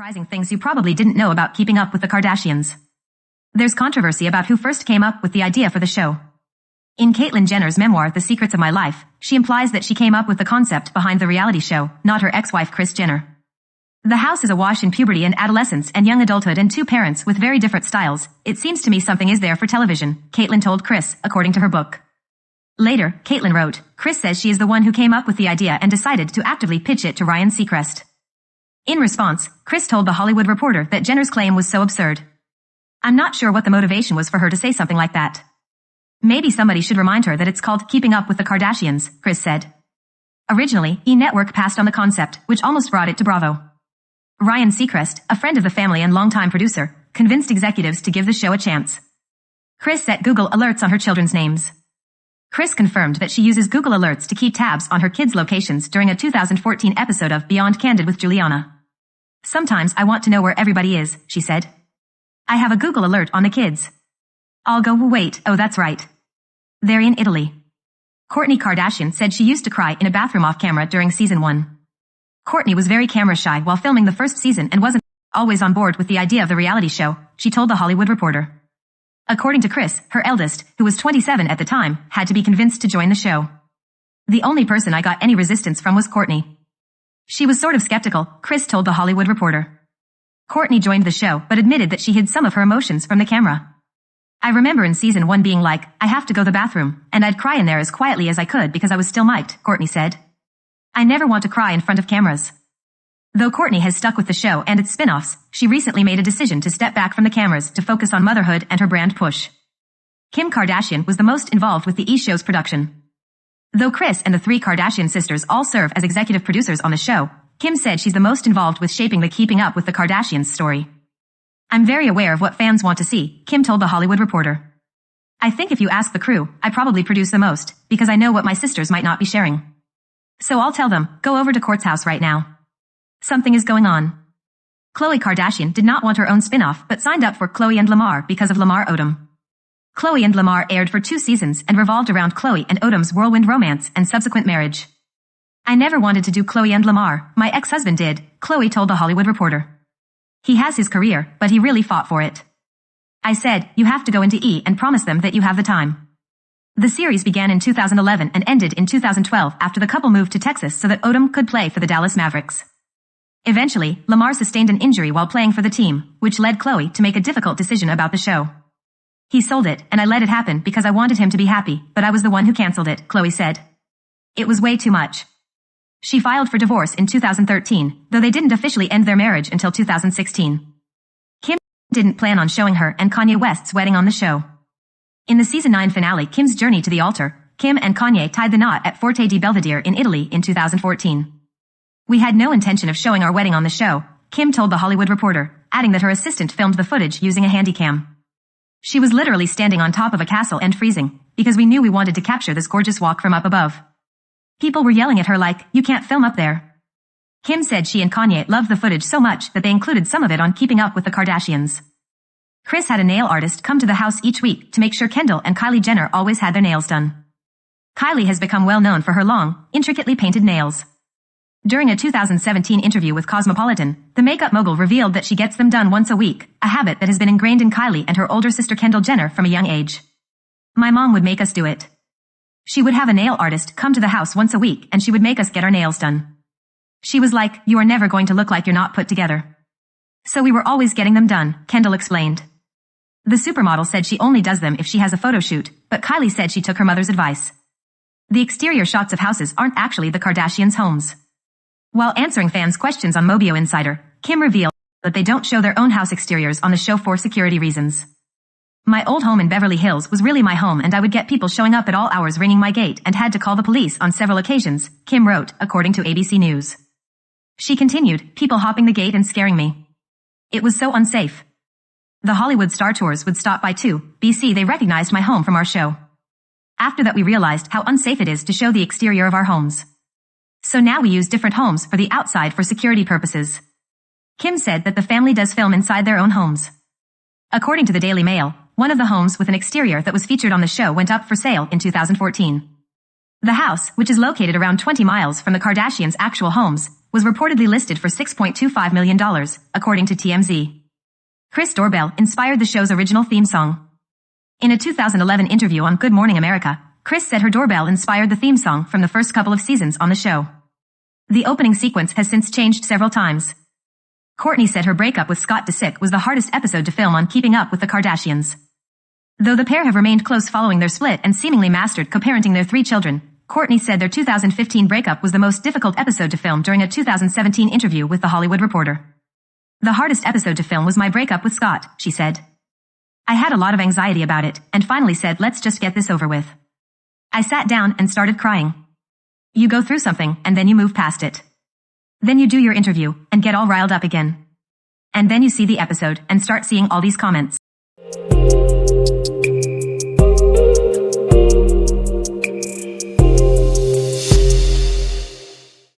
surprising things you probably didn't know about Keeping Up with the Kardashians. There's controversy about who first came up with the idea for the show. In Caitlyn Jenner's memoir, The Secrets of My Life, she implies that she came up with the concept behind the reality show, not her ex-wife Kris Jenner. The house is awash in puberty and adolescence and young adulthood and two parents with very different styles. It seems to me something is there for television, Caitlyn told Kris, according to her book. Later, Caitlyn wrote, Kris says she is the one who came up with the idea and decided to actively pitch it to Ryan Seacrest. In response, Kris told The Hollywood Reporter that Jenner's claim was so absurd. I'm not sure what the motivation was for her to say something like that. Maybe somebody should remind her that it's called Keeping Up with the Kardashians, Kris said. Originally, E! Network passed on the concept, which almost brought it to Bravo. Ryan Seacrest, a friend of the family and longtime producer, convinced executives to give the show a chance. Kris set Google Alerts on her children's names. Kris confirmed that she uses Google Alerts to keep tabs on her kids' locations during a 2014 episode of Beyond Candid with Juliana. Sometimes I want to know where everybody is, she said. I have a Google alert on the kids. I'll go, wait, oh that's right. They're in Italy. Kourtney Kardashian said she used to cry in a bathroom off camera during season 1. Kourtney was very camera shy while filming the first season and wasn't always on board with the idea of the reality show, she told The Hollywood Reporter. According to Kris, her eldest, who was 27 at the time, had to be convinced to join the show. The only person I got any resistance from was Kourtney. She was sort of skeptical, Kris told The Hollywood Reporter. Kourtney joined the show but admitted that she hid some of her emotions from the camera. I remember in season 1 being like, I have to go to the bathroom, and I'd cry in there as quietly as I could because I was still mic'd, Kourtney said. I never want to cry in front of cameras. Though Kourtney has stuck with the show and its spin-offs, she recently made a decision to step back from the cameras to focus on motherhood and her brand push. Kim Kardashian was the most involved with the E! Show's production. Though Kris and the 3 Kardashian sisters all serve as executive producers on the show, Kim said she's the most involved with shaping the Keeping Up with the Kardashians story. I'm very aware of what fans want to see, Kim told The Hollywood Reporter. I think if you ask the crew, I probably produce the most, because I know what my sisters might not be sharing. So I'll tell them, go over to Kourt's house right now. Something is going on. Khloe Kardashian did not want her own spin-off but signed up for Khloe and Lamar because of Lamar Odom. Khloe and Lamar aired for 2 seasons and revolved around Khloe and Odom's whirlwind romance and subsequent marriage. I never wanted to do Khloe and Lamar, my ex-husband did, Khloe told The Hollywood Reporter. He has his career, but he really fought for it. I said, you have to go into E! And promise them that you have the time. The series began in 2011 and ended in 2012 after the couple moved to Texas so that Odom could play for the Dallas Mavericks. Eventually, Lamar sustained an injury while playing for the team, which led Khloe to make a difficult decision about the show. He sold it, and I let it happen because I wanted him to be happy, but I was the one who canceled it, Khloe said. It was way too much. She filed for divorce in 2013, though they didn't officially end their marriage until 2016. Kim didn't plan on showing her and Kanye West's wedding on the show. In the season 9 finale Kim's Journey to the Altar, Kim and Kanye tied the knot at Forte di Belvedere in Italy in 2014. We had no intention of showing our wedding on the show, Kim told The Hollywood Reporter, adding that her assistant filmed the footage using a handycam. She was literally standing on top of a castle and freezing, because we knew we wanted to capture this gorgeous walk from up above. People were yelling at her like, you can't film up there. Kim said she and Kanye loved the footage so much that they included some of it on Keeping Up with the Kardashians. Kris had a nail artist come to the house each week to make sure Kendall and Kylie Jenner always had their nails done. Kylie has become well known for her long, intricately painted nails. During a 2017 interview with Cosmopolitan, the makeup mogul revealed that she gets them done once a week, a habit that has been ingrained in Kylie and her older sister Kendall Jenner from a young age. My mom would make us do it. She would have a nail artist come to the house once a week and she would make us get our nails done. She was like, you are never going to look like you're not put together. So we were always getting them done, Kendall explained. The supermodel said she only does them if she has a photo shoot, but Kylie said she took her mother's advice. The exterior shots of houses aren't actually the Kardashians' homes. While answering fans' questions on Mobio Insider, Kim revealed that they don't show their own house exteriors on the show for security reasons. My old home in Beverly Hills was really my home and I would get people showing up at all hours ringing my gate and had to call the police on several occasions, Kim wrote, according to ABC News. She continued, people hopping the gate and scaring me. It was so unsafe. The Hollywood Star Tours would stop by too, BC they recognized my home from our show. After that we realized how unsafe it is to show the exterior of our homes. So now we use different homes for the outside for security purposes. Kim said that the family does film inside their own homes. According to the Daily Mail, one of the homes with an exterior that was featured on the show went up for sale in 2014. The house, which is located around 20 miles from the Kardashians' actual homes, was reportedly listed for $6.25 million, according to TMZ. Kris' doorbell inspired the show's original theme song. In a 2011 interview on Good Morning America, Kris said her doorbell inspired the theme song from the first couple of seasons on the show. The opening sequence has since changed several times. Kourtney said her breakup with Scott Disick was the hardest episode to film on Keeping Up with the Kardashians. Though the pair have remained close following their split and seemingly mastered co-parenting their 3 children, Kourtney said their 2015 breakup was the most difficult episode to film during a 2017 interview with The Hollywood Reporter. "The hardest episode to film was my breakup with Scott," she said. "I had a lot of anxiety about it, and finally said let's just get this over with. I sat down and started crying. You go through something, and then you move past it. Then you do your interview, and get all riled up again. And then you see the episode, and start seeing all these comments.